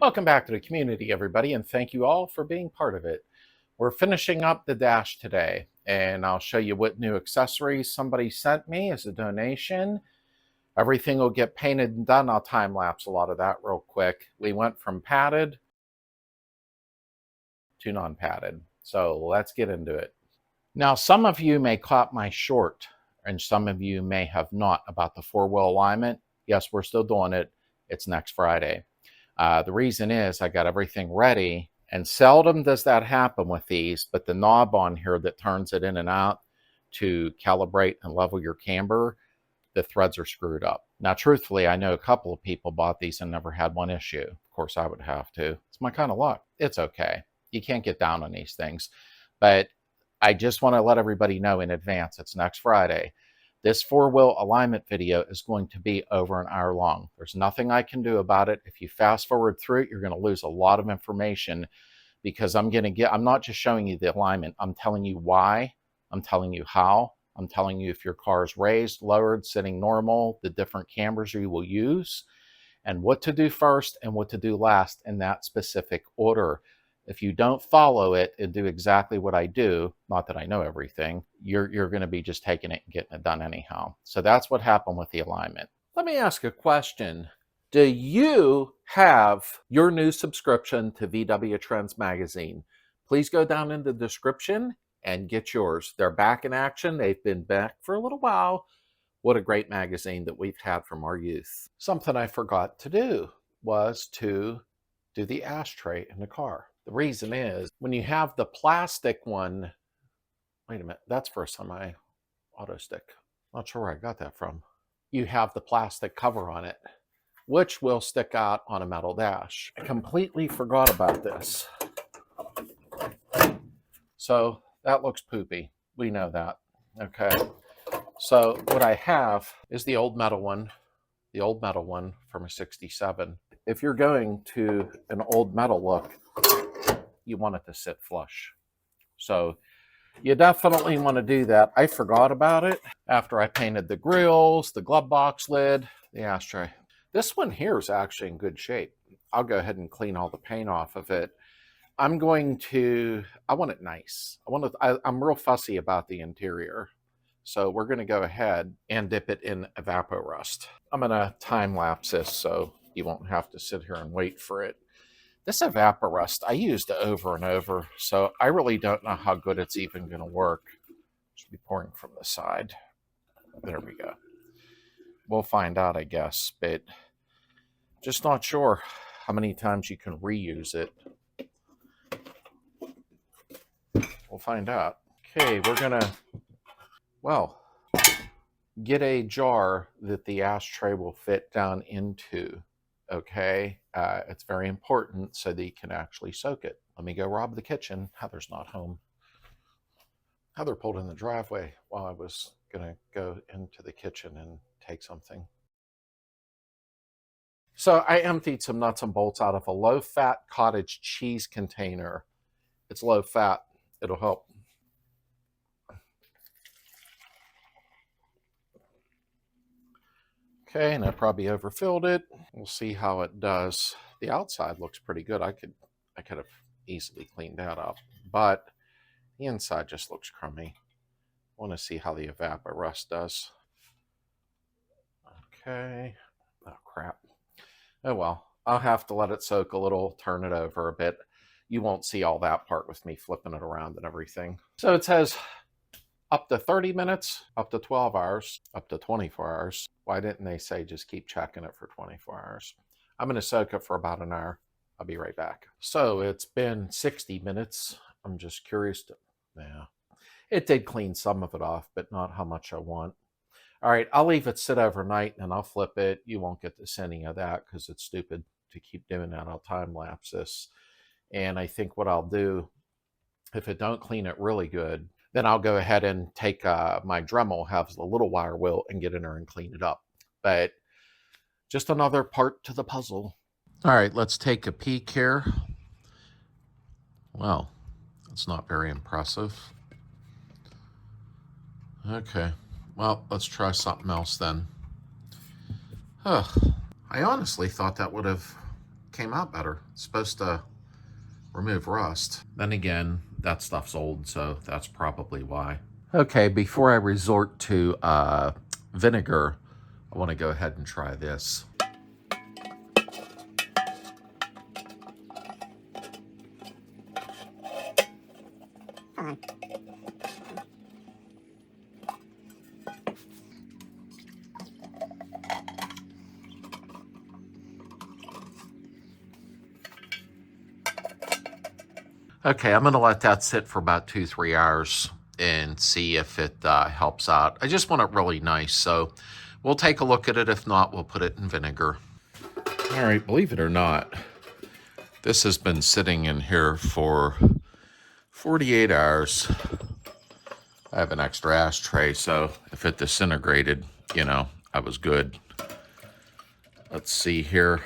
Welcome back to the community, everybody, and thank you all for being part of it. We're finishing up the dash today, and I'll show you what new accessories somebody sent me as a donation. Everything will get painted and done. I'll time-lapse a lot of that real quick. We went from padded to non-padded, so let's get into it. Now, some of you may caught my short, and some of you may have not, about the four-wheel alignment. Yes, we're still doing it. It's next Friday. The reason is I got everything ready, and seldom does that happen with these, but the knob on here that turns it in and out to calibrate and level your camber, the threads are screwed up. Now, truthfully, I know a couple of people bought these and never had one issue. Of course, I would have to. It's my kind of luck. It's okay. You can't get down on these things. But I just want to let everybody know in advance, it's next Friday. This four-wheel alignment video is going to be over an hour long. There's nothing I can do about it. If you fast forward through it, you're going to lose a lot of information because I'm not just showing you the alignment. I'm telling you why. I'm telling you how. I'm telling you if your car is raised, lowered, sitting normal, the different cambers you will use, and what to do first and what to do last in that specific order. If you don't follow it and do exactly what I do, not that I know everything, you're going to be just taking it and getting it done anyhow. So that's what happened with the alignment. Let me ask a question. Do you have your new subscription to VW Trends magazine? Please go down in the description and get yours. They're back in action. They've been back for a little while. What a great magazine that we've had from our youth. Something I forgot to do was to do the ashtray in the car. The reason is when you have the plastic one, wait a minute, that's for a semi-auto stick. Not sure where I got that from. You have the plastic cover on it, which will stick out on a metal dash. I completely forgot about this. So that looks poopy. We know that. Okay. So what I have is the old metal one from a 67. If you're going to an old metal look, you want it to sit flush. So you definitely want to do that. I forgot about it after I painted the grills, the glove box lid, the ashtray. This one here is actually in good shape. I'll go ahead and clean all the paint off of it. I want it nice. I'm real fussy about the interior. So we're going to go ahead and dip it in Evapo-Rust. I'm going to time lapse this so you won't have to sit here and wait for it. This Evapo-Rust, I used it over and over, so I really don't know how good it's even going to work. Should be pouring from the side. There we go. We'll find out, I guess, but just not sure how many times you can reuse it. We'll find out. Okay, we're going to, get a jar that the ashtray will fit down into. Okay, it's very important so that you can actually soak it. Let me go rob the kitchen. Heather's not home. Heather pulled in the driveway while I was gonna go into the kitchen and take something. So I emptied some nuts and bolts out of a low-fat cottage cheese container. It's low-fat. It'll help. Okay, and I probably overfilled it. We'll see how it does. The outside looks pretty good. I could have easily cleaned that up, but the inside just looks crummy. I want to see how the Evapo-Rust does. Okay. Oh, crap. Oh, well. I'll have to let it soak a little, turn it over a bit. You won't see all that part with me flipping it around and everything. So it says up to 30 minutes, up to 12 hours, up to 24 hours. Why didn't they say just keep checking it for 24 hours? I'm going to soak it for about an hour. I'll be right back. So it's been 60 minutes. I'm just curious yeah. It did clean some of it off, but not how much I want. All right, I'll leave it sit overnight and I'll flip it. You won't get to see any of that because it's stupid to keep doing that. I'll time lapse this. And I think what I'll do, if it don't clean it really good, then I'll go ahead and take my Dremel, have a little wire wheel, and get in there and clean it up. But just another part to the puzzle. All right, let's take a peek here. Well, it's not very impressive. Okay, well, let's try something else then. I honestly thought that would have came out better. It's supposed to remove rust. Then again, that stuff's old, so that's probably why. Okay, before I resort to vinegar, I want to go ahead and try this. Okay, I'm going to let that sit for about 2-3 hours and see if it helps out. I just want it really nice, so we'll take a look at it. If not, we'll put it in vinegar. All right, believe it or not, this has been sitting in here for 48 hours. I have an extra ashtray, so if it disintegrated, you know, I was good. Let's see here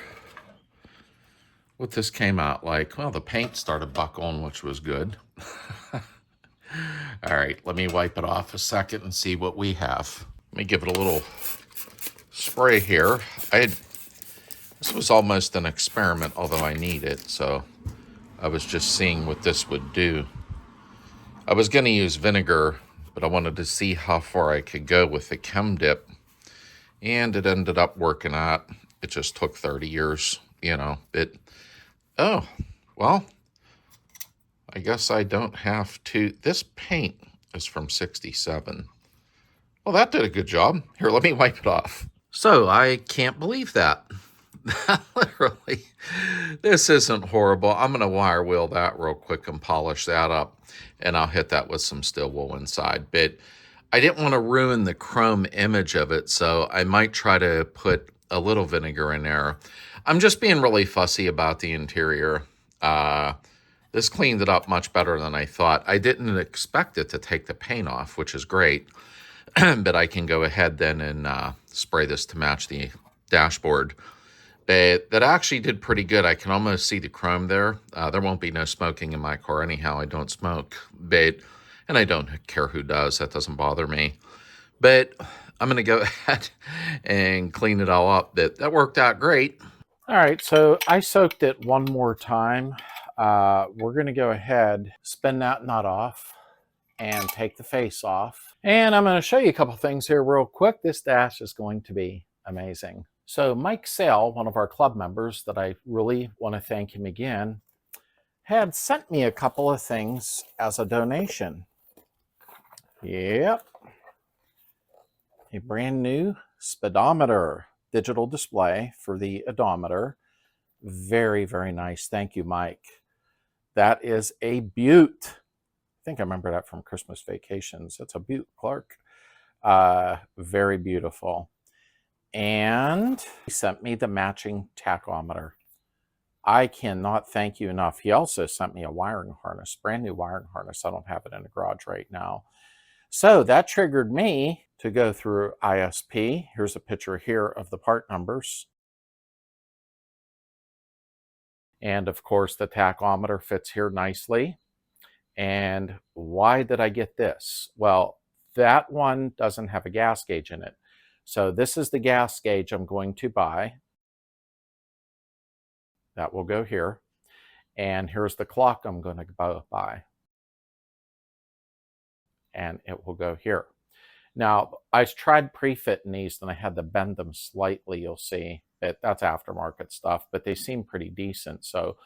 what this came out like. Well, the paint started buckling, which was good. All right, let me wipe it off a second and see what we have. Let me give it a little spray here. This was almost an experiment, although I need it, so I was just seeing what this would do. I was going to use vinegar, but I wanted to see how far I could go with the chem dip, and it ended up working out. It just took 30 years, you know. Oh, well, I guess I don't have to. This paint is from 67. Well, that did a good job. Here, let me wipe it off. So I can't believe that. Literally, this isn't horrible. I'm going to wire wheel that real quick and polish that up, and I'll hit that with some steel wool inside. But I didn't want to ruin the chrome image of it, so I might try to put a little vinegar in there. I'm just being really fussy about the interior. This cleaned it up much better than I thought. I didn't expect it to take the paint off, which is great. But I can go ahead then and spray this to match the dashboard. But that actually did pretty good. I can almost see the chrome there. There won't be no smoking in my car anyhow. I don't smoke, and I don't care who does. That doesn't bother me. But I'm going to go ahead and clean it all up. That worked out great. All right, so I soaked it one more time. We're going to go ahead, spin that nut off, and take the face off. And I'm going to show you a couple things here real quick. This dash is going to be amazing. So Mike Sale, one of our club members that I really want to thank him again, had sent me a couple of things as a donation. Yep. A brand new speedometer digital display for the odometer. Very, very nice. Thank you, Mike. That is a beaut. I think I remember that from Christmas Vacations. It's a beaut, Clark. Very beautiful. And he sent me the matching tachometer. I cannot thank you enough. He also sent me a wiring harness, brand new wiring harness. I don't have it in the garage right now. So that triggered me to go through ISP. Here's a picture here of the part numbers. And of course, the tachometer fits here nicely. And why did I get this? Well, that one doesn't have a gas gauge in it. So this is the gas gauge I'm going to buy. That will go here. And here's the clock I'm going to buy. And it will go here. Now, I tried pre-fitting these and I had to bend them slightly, you'll see. That's aftermarket stuff, but they seem pretty decent. So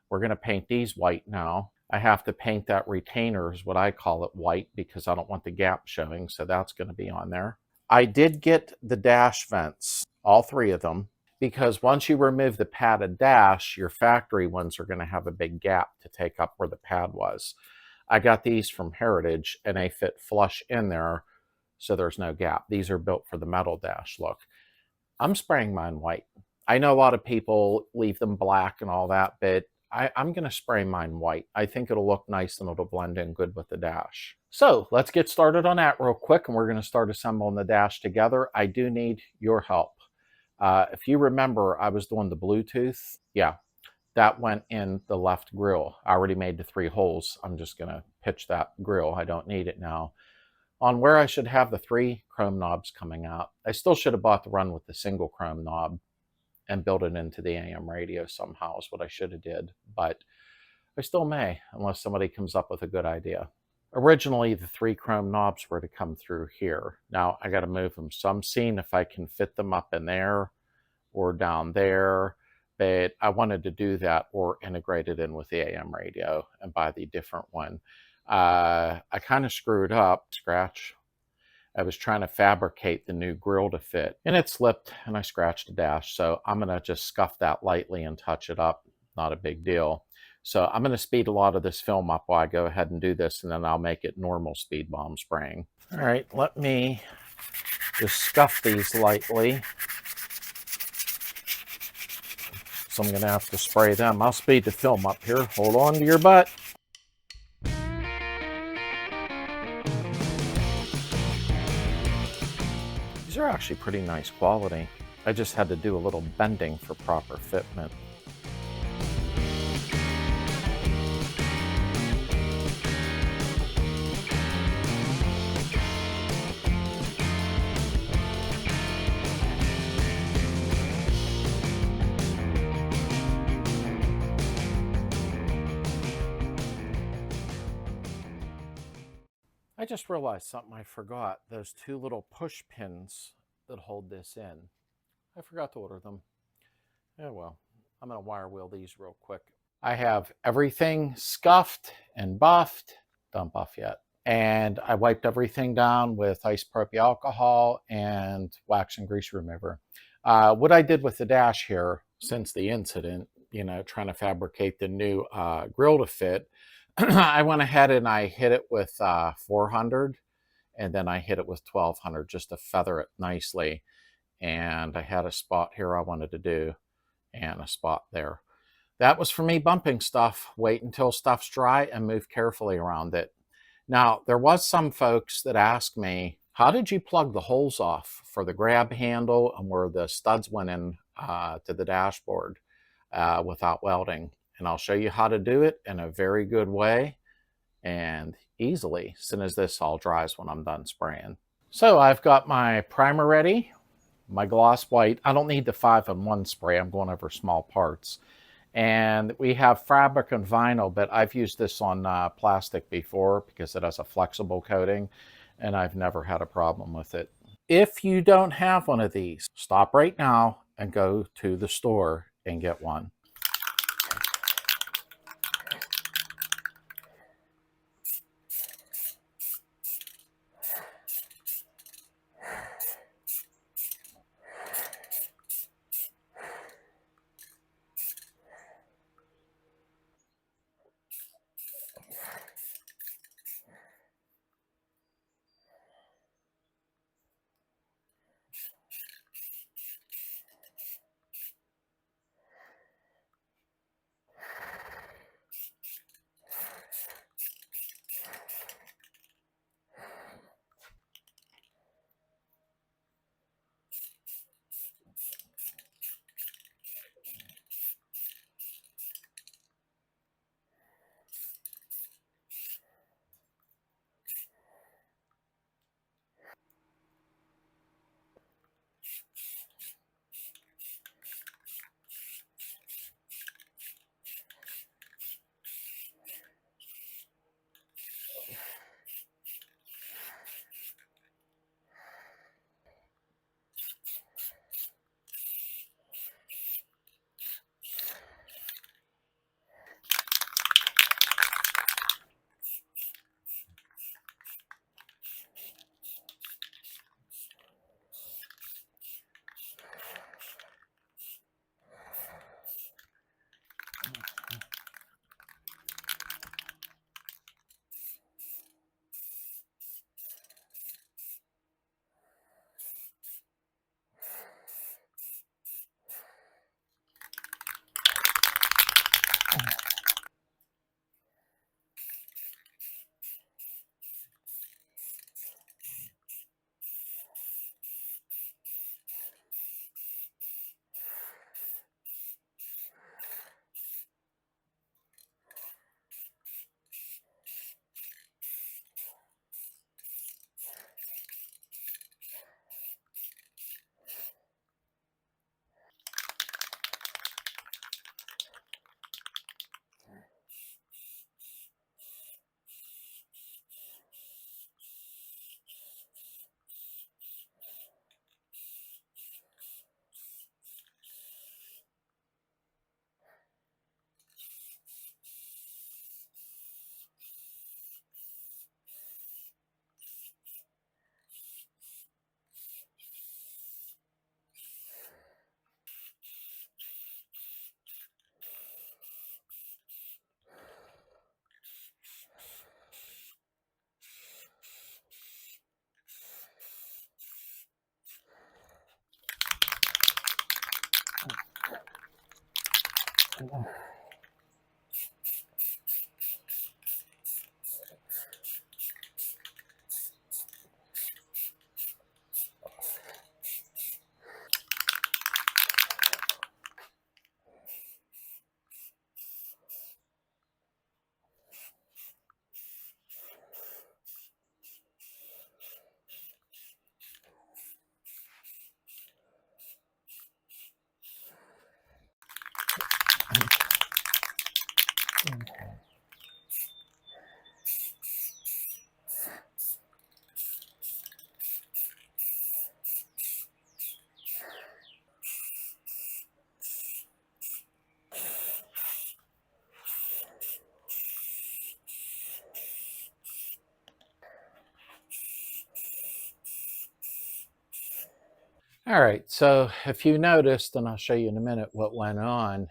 we're going to paint these white now. I have to paint that retainer, is what I call it, white, because I don't want the gap showing. So that's going to be on there. I did get the dash vents, all three of them, because once you remove the padded dash, your factory ones are going to have a big gap to take up where the pad was. I got these from Heritage and they fit flush in there, so there's no gap. These are built for the metal dash look. I'm spraying mine white. I know a lot of people leave them black and all that, but I'm going to spray mine white. I think it'll look nice and it'll blend in good with the dash. So let's get started on that real quick, and we're going to start assembling the dash together. I do need your help. If you remember, I was doing the Bluetooth. Yeah, that went in the left grill. I already made the 3 holes. I'm just going to pitch that grill. I don't need it now. On where I should have the 3 chrome knobs coming out. I still should have bought the run with the single chrome knob. and build it into the AM radio somehow is what I should have did. But I still may, unless somebody comes up with a good idea. Originally, the 3 chrome knobs were to come through here. Now I got to move them. So I'm seeing if I can fit them up in there or down there. But I wanted to do that or integrate it in with the AM radio and buy the different one. I kind of screwed up, scratch. I was trying to fabricate the new grill to fit, and it slipped and I scratched the dash. So I'm going to just scuff that lightly and touch it up. Not a big deal. So I'm going to speed a lot of this film up while I go ahead and do this, and then I'll make it normal speed while I'm spraying. All right, let me just scuff these lightly. So I'm going to have to spray them. I'll speed the film up here. Hold on to your butt. These are actually pretty nice quality. I just had to do a little bending for proper fitment. I just realized something I forgot. Those 2 little push pins that hold this in. I forgot to order them. Oh well, I'm going to wire wheel these real quick. I have everything scuffed and buffed. Don't buff yet. And I wiped everything down with isopropyl alcohol and wax and grease remover. What I did with the dash here since the incident, you know, trying to fabricate the new grill to fit, I went ahead and I hit it with 400, and then I hit it with 1200 just to feather it nicely. And I had a spot here I wanted to do and a spot there. That was for me bumping stuff. Wait until stuff's dry and move carefully around it. Now, there was some folks that asked me, how did you plug the holes off for the grab handle and where the studs went in to the dashboard without welding? And I'll show you how to do it in a very good way and easily as soon as this all dries when I'm done spraying. So I've got my primer ready, my gloss white. I don't need the 5-in-1 spray. I'm going over small parts. And we have fabric and vinyl, but I've used this on plastic before because it has a flexible coating, and I've never had a problem with it. If you don't have one of these, stop right now and go to the store and get one. All right, so if you noticed, and I'll show you in a minute what went on,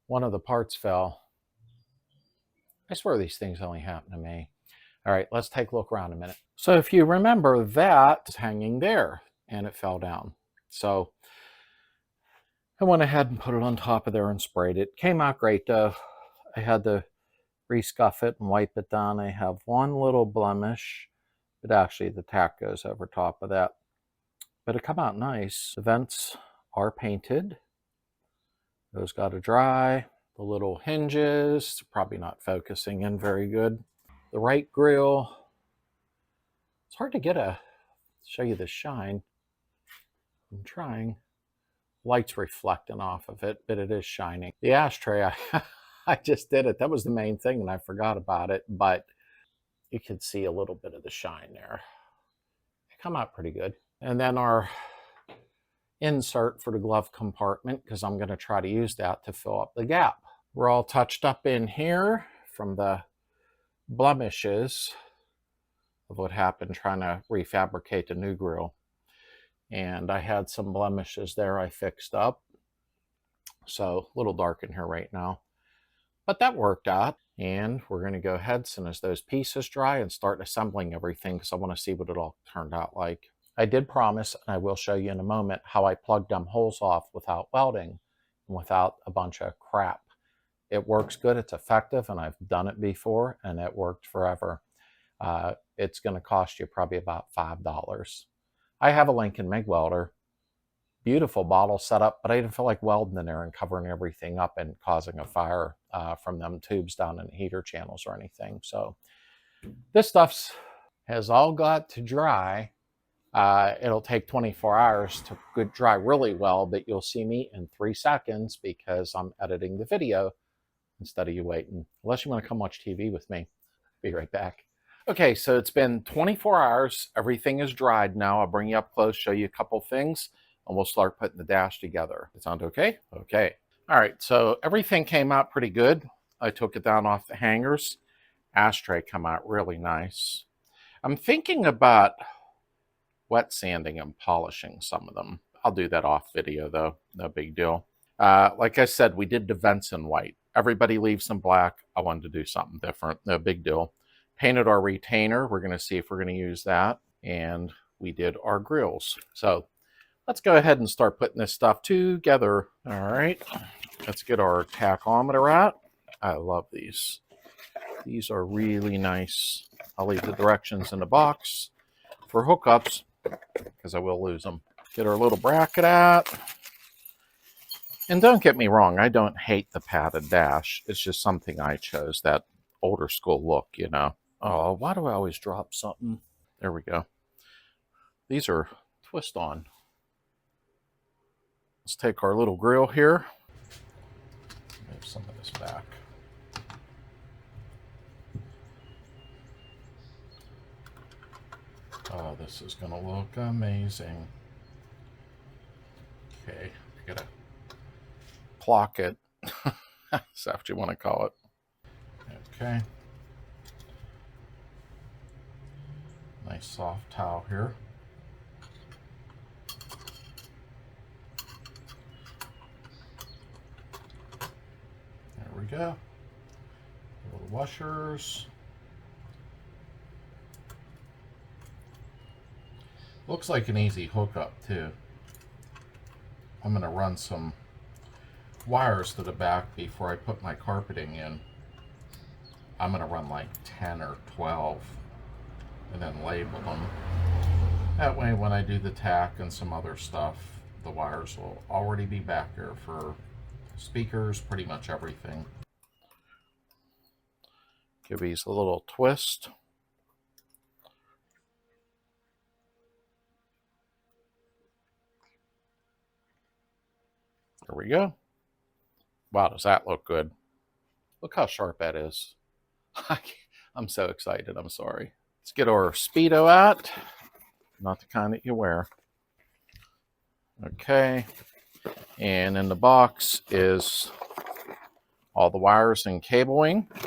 one of the parts fell. I swear these things only happen to me. All right, let's take a look around a minute. So if you remember, that's hanging there, and it fell down. So I went ahead and put it on top of there and sprayed it. Came out great, though. I had to rescuff it and wipe it down. I have one little blemish, but actually the tack goes over top of that. But it come out nice. The vents are painted. Those got to dry. The little hinges, probably not focusing in very good. The right grill, it's hard to get show you the shine. I'm trying. Light's reflecting off of it, but it is shining. The ashtray, I just did it. That was the main thing, and I forgot about it, but you can see a little bit of the shine there. It come out pretty good. And then our insert for the glove compartment, because I'm going to try to use that to fill up the gap. We're all touched up in here from the blemishes of what happened trying to refabricate the new grill. And I had some blemishes there I fixed up. So a little dark in here right now. But that worked out. And we're going to go ahead as soon as those pieces dry and start assembling everything, because I want to see what it all turned out like. I did promise, and I will show you in a moment, how I plugged them holes off without welding and without a bunch of crap. It works good, it's effective, and I've done it before, and it worked forever. It's going to cost you probably about $5. I have a Lincoln MIG welder. Beautiful bottle setup, but I didn't feel like welding in there and covering everything up and causing a fire from them tubes down in the heater channels or anything. So this stuff has all got to dry. It'll take 24 hours to dry really well, but you'll see me in 3 seconds because I'm editing the video instead of you waiting. Unless you want to come watch TV with me. Be right back. Okay, so it's been 24 hours. Everything is dried now. I'll bring you up close, show you a couple things, and we'll start putting the dash together. It sound okay? Okay. All right, so everything came out pretty good. I took it down off the hangers. Ashtray come out really nice. I'm thinking about wet sanding and polishing some of them. I'll do that off video though, no big deal. Like I said, we did the vents in white. Everybody leaves them black. I wanted to do something different, no big deal. Painted our retainer. We're going to see if we're going to use that. And we did our grills. So let's go ahead and start putting this stuff together. All right, let's get our tachometer out. I love these. These are really nice. I'll leave the directions in the box for hookups, because I will lose them. Get our little bracket out. And don't get me wrong, I don't hate the padded dash. It's just something I chose, that older school look, you know. Oh, why do I always drop something? There we go. These are twist on. Let's take our little grill here. Move some of this back. Oh, this is going to look amazing. Okay, I gotta clock it. Is that what you want to call it? Okay. Nice soft towel here. There we go. Little washers. Looks like an easy hookup too. I'm going to run some wires to the back before I put my carpeting in. I'm going to run like 10 or 12 and then label them. That way when I do the tack and some other stuff, the wires will already be back there for speakers, pretty much everything. Give these a little twist. There we go. Wow, does that look good? Look how sharp that is. I'm so excited, I'm sorry. Let's get our Speedo out. Not the kind that you wear. Okay, and in the box is all the wires and cabling. I'm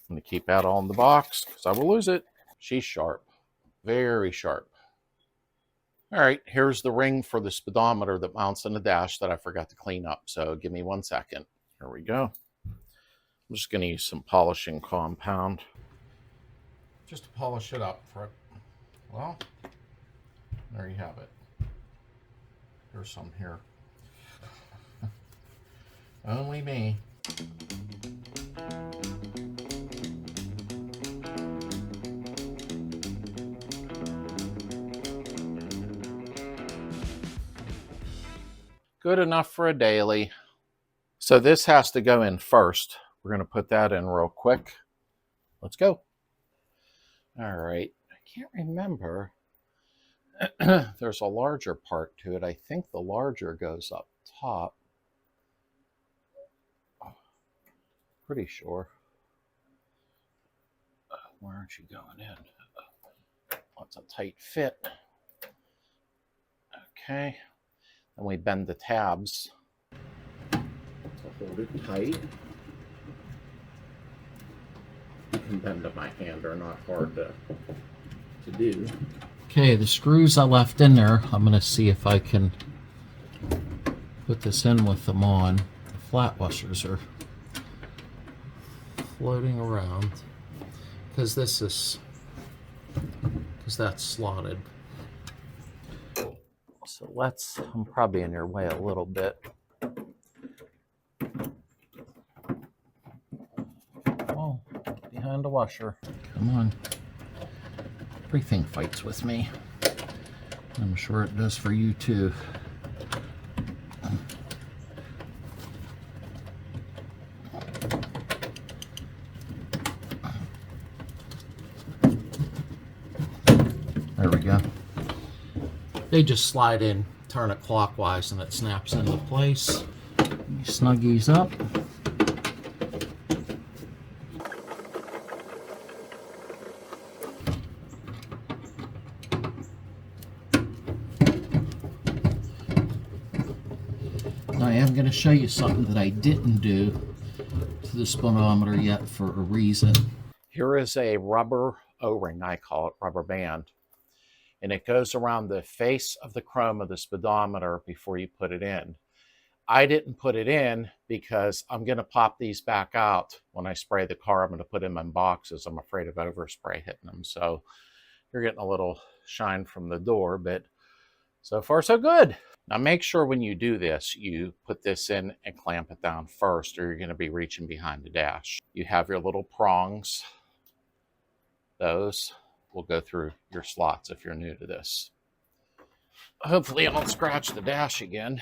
going to keep that all in the box because I will lose it. She's sharp, very sharp. All right, here's the ring for the speedometer that mounts in the dash that I forgot to clean up. So give me 1 second. Here we go. I'm just going to use some polishing compound just to polish it up for it. Well, there you have it. There's some here. Only me. Good enough for a daily. So this has to go in first. We're going to put that in real quick. Let's go. All right. I can't remember. There's a larger part to it. I think the larger goes up top. Pretty sure. Where aren't you going in? That's a tight fit. Okay. Then we bend the tabs to hold it tight. You can bend them by hand, they're not hard to do. Okay, the screws I left in there, I'm going to see if I can put this in with them on. The flat washers are floating around because that's slotted. So I'm probably in your way a little bit. Oh, behind the washer. Come on. Everything fights with me. I'm sure it does for you too. There we go. They just slide in, turn it clockwise, and it snaps into place. Snug these up. Now I am going to show you something that I didn't do to the speedometer yet for a reason. Here is a rubber O-ring, I call it, rubber band. And it goes around the face of the chrome of the speedometer before you put it in. I didn't put it in because I'm going to pop these back out when I spray the car. I'm going to put them in boxes. I'm afraid of overspray hitting them. So you're getting a little shine from the door, but so far so good. Now make sure when you do this, you put this in and clamp it down first, or you're going to be reaching behind the dash. You have your little prongs. Those will go through your slots if you're new to this. Hopefully I don't scratch the dash again.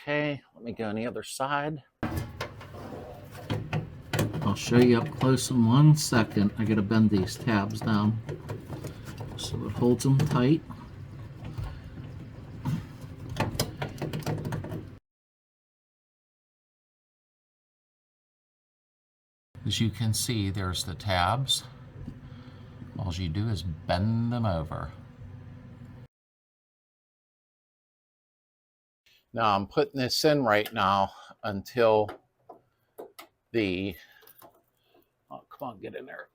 Okay, let me go on the other side. I'll show you up close in 1 second. I gotta bend these tabs down so it holds them tight. As you can see, there's the tabs. All you do is bend them over. Now I'm putting this in right now until the, oh, come on, get in there.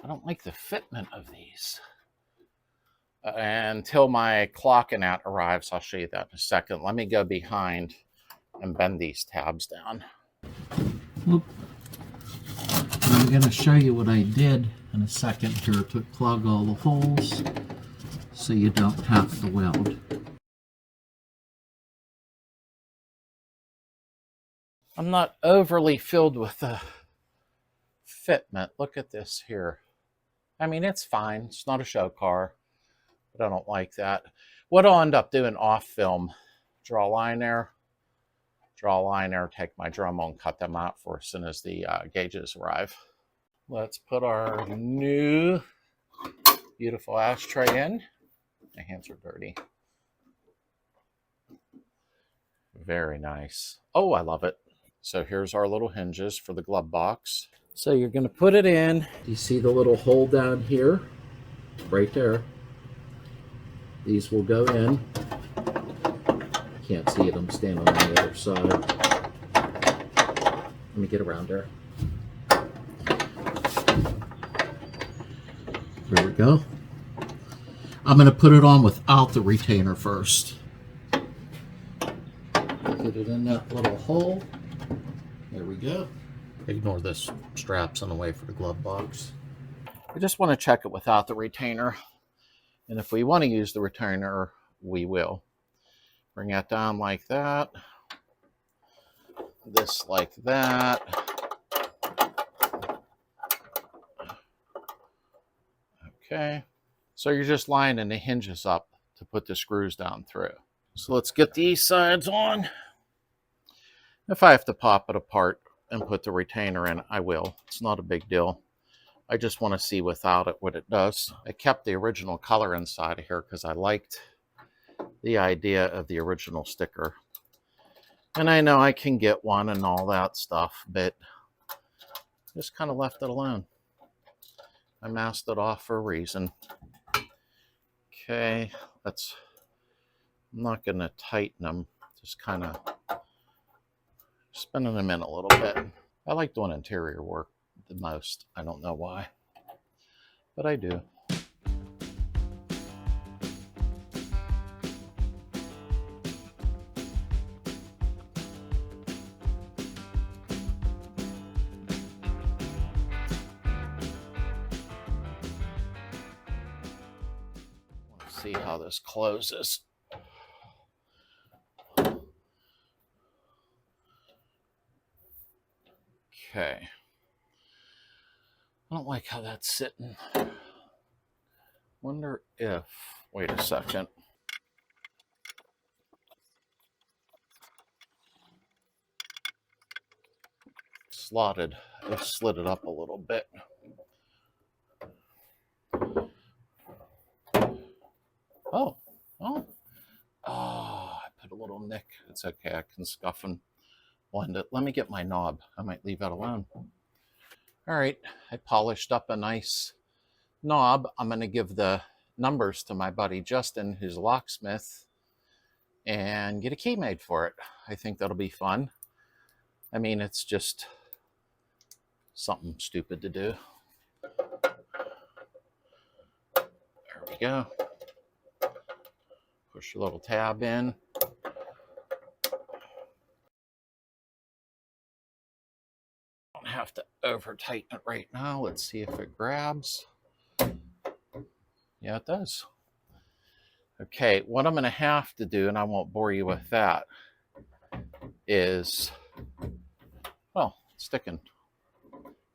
I don't like the fitment of these. Until my clocking out arrives, I'll show you that in a second. Let me go behind and bend these tabs down. Whoop. I'm going to show you what I did in a second here to plug all the holes so you don't have to weld. I'm not overly filled with the fitment. Look at this here. I mean, it's fine. It's not a show car, but I don't like that. What I'll end up doing off film, draw a line there, take my Dremel and cut them out for as soon as the gauges arrive. Let's put our new beautiful ashtray in. My hands are dirty. Very nice. Oh, I love it. So here's our little hinges for the glove box. So you're going to put it in. Do you see the little hole down here? Right there. These will go in. Can't see it, I'm standing on the other side. Let me get around there. There we go. I'm going to put it on without the retainer first. Get it in that little hole. There we go. Ignore this straps on the way for the glove box. I just want to check it without the retainer. And if we want to use the retainer, we will. Bring that down like that. This like that. Okay. So you're just lining the hinges up to put the screws down through. So let's get these sides on. If I have to pop it apart and put the retainer in, I will. It's not a big deal. I just want to see without it what it does. I kept the original color inside of here because I liked the idea of the original sticker. And I know I can get one and all that stuff, but just kind of left it alone. I masked it off for a reason. Okay, I'm not going to tighten them, just kind of spinning them in a little bit. I like doing interior work the most. I don't know why, but I do. Let's see how this closes. Okay. I don't like how that's sitting. Wonder if, wait a second. Slotted, I slid it up a little bit. Oh, I put a little nick. It's okay, I can scuff and blend it. Let me get my knob. I might leave that alone. All right, I polished up a nice knob. I'm going to give the numbers to my buddy Justin, who's a locksmith, and get a key made for it. I think that'll be fun. I mean, it's just something stupid to do. There we go. Push your little tab in. Don't have to over tighten it right now. Let's see if it grabs. Yeah, it does. Okay, what I'm going to have to do, and I won't bore you with that, is, well, it's sticking.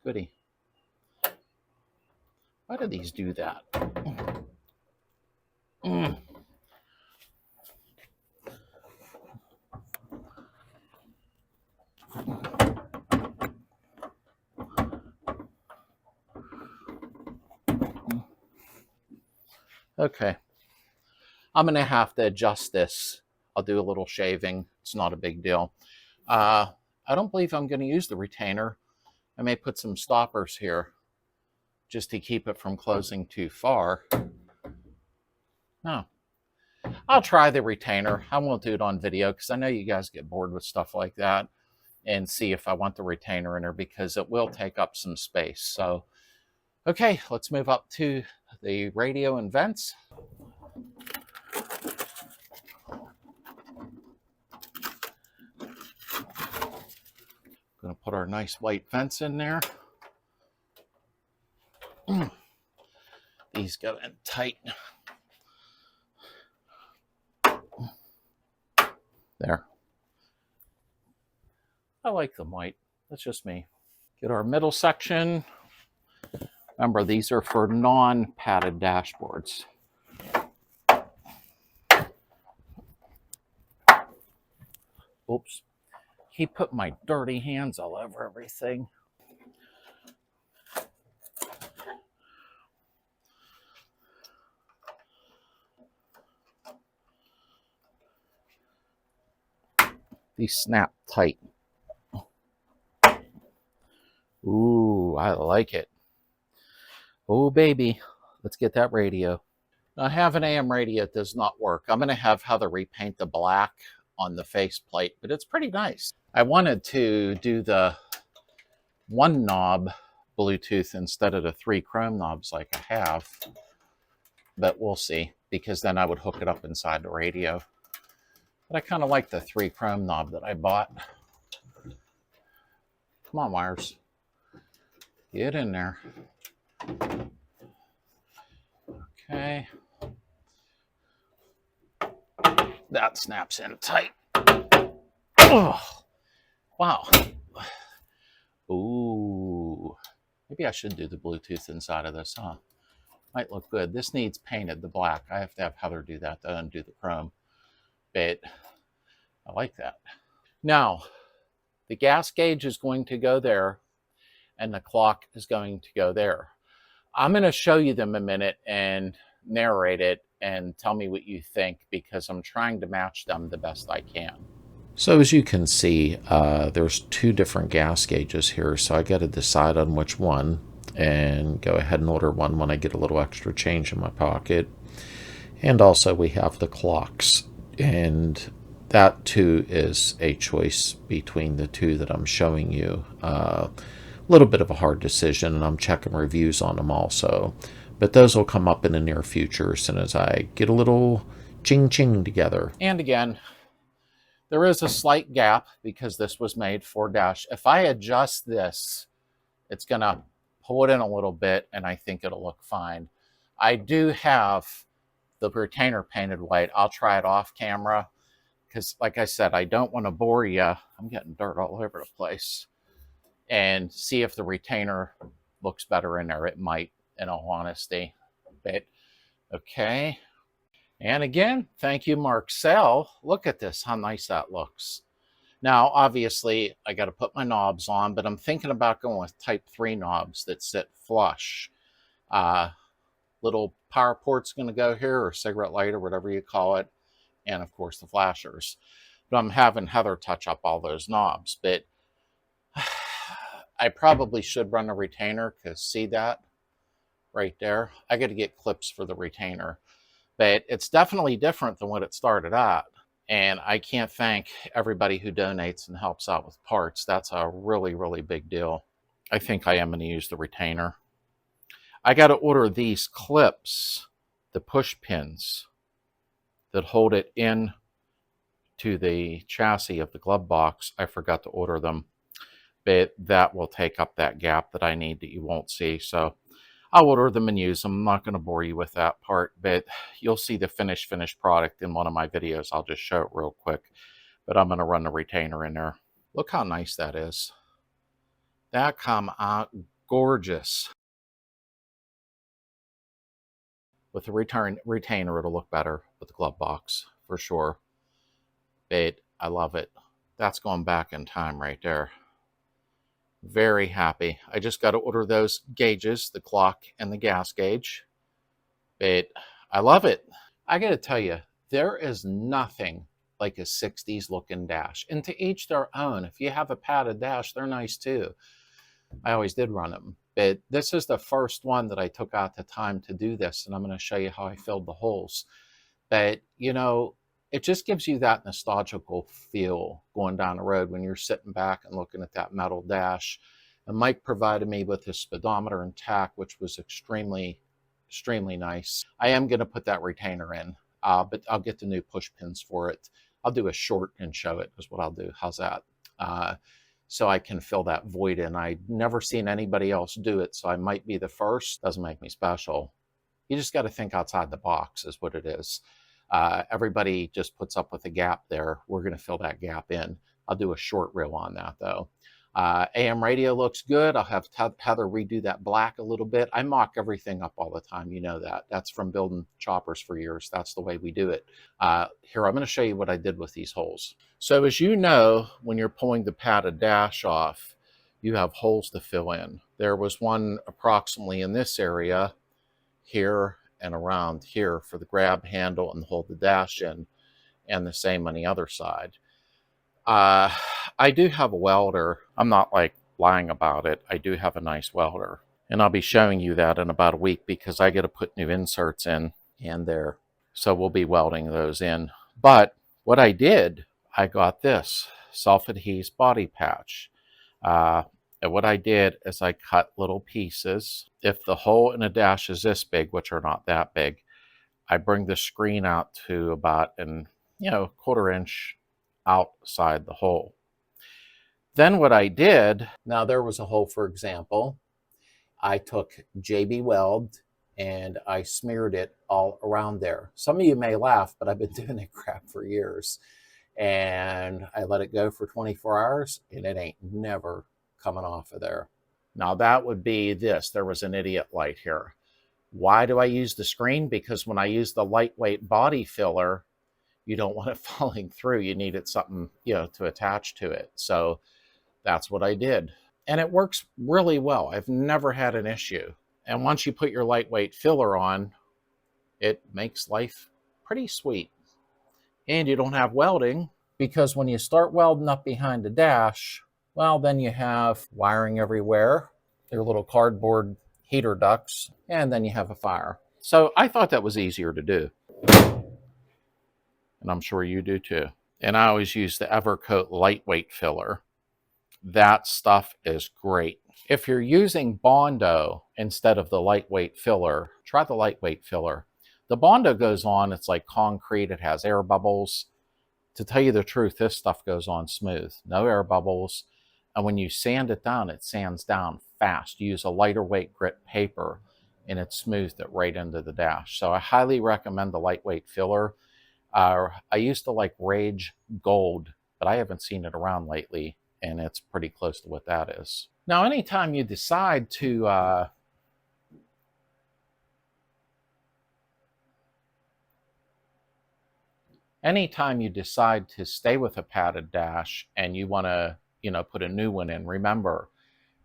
Goody. Why do these do that? Okay. I'm going to have to adjust this. I'll do a little shaving. It's not a big deal. I don't believe I'm going to use the retainer. I may put some stoppers here just to keep it from closing too far. No. I'll try the retainer. I won't do it on video because I know you guys get bored with stuff like that, and see if I want the retainer in there because it will take up some space. So, okay, let's move up to the radio and vents. Going to put our nice white vents in there. These go in tight. There. I like them white. That's just me. Get our middle section. Remember, these are for non-padded dashboards. Oops. He put my dirty hands all over everything. These snap tight. Ooh, I like it. Oh, baby. Let's get that radio. I have an AM radio. It does not work. I'm going to have Heather repaint the black on the faceplate, but it's pretty nice. I wanted to do the one knob Bluetooth instead of the 3 chrome knobs like I have, but we'll see, because then I would hook it up inside the radio. But I kind of like the 3 chrome knob that I bought. Come on, wires. Get in there. Okay. That snaps in tight. Oh, wow. Ooh. Maybe I should do the Bluetooth inside of this, huh? Might look good. This needs painted, the black. I have to have Heather do that, though, and do the chrome. But I like that. Now, the gas gauge is going to go there, and the clock is going to go there. I'm going to show you them a minute and narrate it and tell me what you think, because I'm trying to match them the best I can. So as you can see, there's 2 different gas gauges here, so I got to decide on which one and go ahead and order one when I get a little extra change in my pocket. And also we have the clocks, and that too is a choice between the 2 that I'm showing you. A little bit of a hard decision, and I'm checking reviews on them also. But those will come up in the near future as soon as I get a little ching-ching together. And again, there is a slight gap because this was made for dash. If I adjust this, it's going to pull it in a little bit, and I think it'll look fine. I do have the retainer painted white. I'll try it off camera because, like I said, I don't want to bore you. I'm getting dirt all over the place. And see if the retainer looks better in there. It might, in all honesty. But okay. And again, thank you, Marcel. Look at this, how nice that looks. Now, obviously, I got to put my knobs on, but I'm thinking about going with Type 3 knobs that sit flush. Little power port's going to go here, or cigarette lighter, whatever you call it. And, of course, the flashers. But I'm having Heather touch up all those knobs. But I probably should run a retainer, because see that right there? I got to get clips for the retainer. But it's definitely different than what it started at. And I can't thank everybody who donates and helps out with parts. That's a really, really big deal. I think I am going to use the retainer. I got to order these clips, the push pins that hold it in to the chassis of the glove box. I forgot to order them. But that will take up that gap that I need that you won't see. So I'll order them and use them. I'm not going to bore you with that part, but you'll see the finished product in one of my videos. I'll just show it real quick, but I'm going to run the retainer in there. Look how nice that is. That come out gorgeous. With the retainer, it'll look better with the glove box for sure. But I love it. That's going back in time right there. Very happy. I just got to order those gauges, the clock and the gas gauge. But I love it. I got to tell you, there is nothing like a 60s looking dash. And to each their own. If you have a padded dash, they're nice too. I always did run them. But this is the first one that I took out the time to do this. And I'm going to show you how I filled the holes. But, you know, it just gives you that nostalgical feel going down the road when you're sitting back and looking at that metal dash. And Mike provided me with his speedometer and tack, which was extremely, extremely nice. I am going to put that retainer in, but I'll get the new push pins for it. I'll do a short and show it is what I'll do. How's that? so I can fill that void in. I've never seen anybody else do it, so I might be the first. Doesn't make me special. You just got to think outside the box is what it is. Everybody just puts up with a gap there. We're going to fill that gap in. I'll do a short reel on that though. AM radio looks good. I'll have Heather redo that black a little bit. I mock everything up all the time. You know that. That's from building choppers for years. That's the way we do it. Here, I'm going to show you what I did with these holes. So as you know, when you're pulling the padded dash off, you have holes to fill in. There was one approximately in this area, here and around here for the grab handle and hold the dash in, and the same on the other side. I do have a welder. I'm not like lying about it. I do have a nice welder, and I'll be showing you that in about a week because I got to put new inserts in and there. So we'll be welding those in. But what I did, I got this self-adhesive body patch. And what I did is I cut little pieces. If the hole in a dash is this big, which are not that big, I bring the screen out to about an, 1/4 inch outside the hole. Then what I did, now there was a hole, for example, I took JB Weld and I smeared it all around there. Some of you may laugh, but I've been doing that crap for years. And I let it go for 24 hours and it ain't never coming off of there. Now that would be this. There was an idiot light here. Why do I use the screen? Because when I use the lightweight body filler, you don't want it falling through. You needed something, to attach to it. So that's what I did. And it works really well. I've never had an issue. And once you put your lightweight filler on, it makes life pretty sweet. And you don't have welding, because when you start welding up behind the dash, well, then you have wiring everywhere, your little cardboard heater ducts, and then you have a fire. So I thought that was easier to do. And I'm sure you do too. And I always use the Evercoat lightweight filler. That stuff is great. If you're using Bondo instead of the lightweight filler, try the lightweight filler. The Bondo goes on, it's like concrete, it has air bubbles. To tell you the truth, this stuff goes on smooth, no air bubbles. And when you sand it down, it sands down fast. You use a lighter weight grit paper and it smoothed it right into the dash. So I highly recommend the lightweight filler. I used to like Rage Gold, but I haven't seen it around lately, and it's pretty close to what that is. Now, anytime you decide to stay with a padded dash and you want to, put a new one in, remember,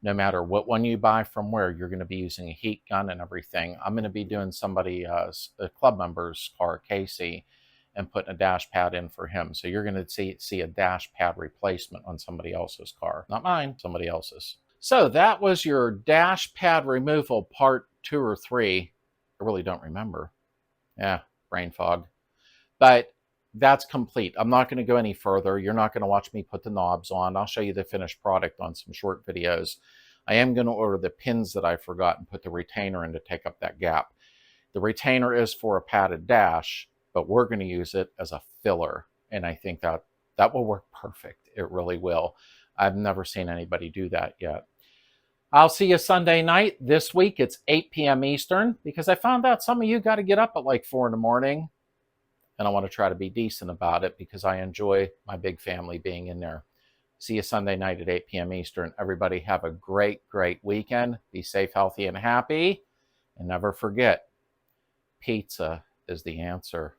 no matter what one you buy from where, you're going to be using a heat gun and everything. I'm going to be doing a club member's car, Casey, and putting a dash pad in for him. So you're going to see a dash pad replacement on somebody else's car. Not mine, somebody else's. So that was your dash pad removal part 2 or 3. I really don't remember. Yeah, brain fog. But that's complete. I'm not going to go any further. You're not going to watch me put the knobs on. I'll show you the finished product on some short videos. I am going to order the pins that I forgot and put the retainer in to take up that gap. The retainer is for a padded dash, but we're going to use it as a filler. And I think that will work perfect. It really will. I've never seen anybody do that yet. I'll see you Sunday night. This week it's 8 p.m. Eastern, because I found out some of you got to get up at like 4 in the morning. And I want to try to be decent about it because I enjoy my big family being in there. See you Sunday night at 8 p.m. Eastern. Everybody have a great, great weekend. Be safe, healthy, and happy. And never forget, pizza is the answer.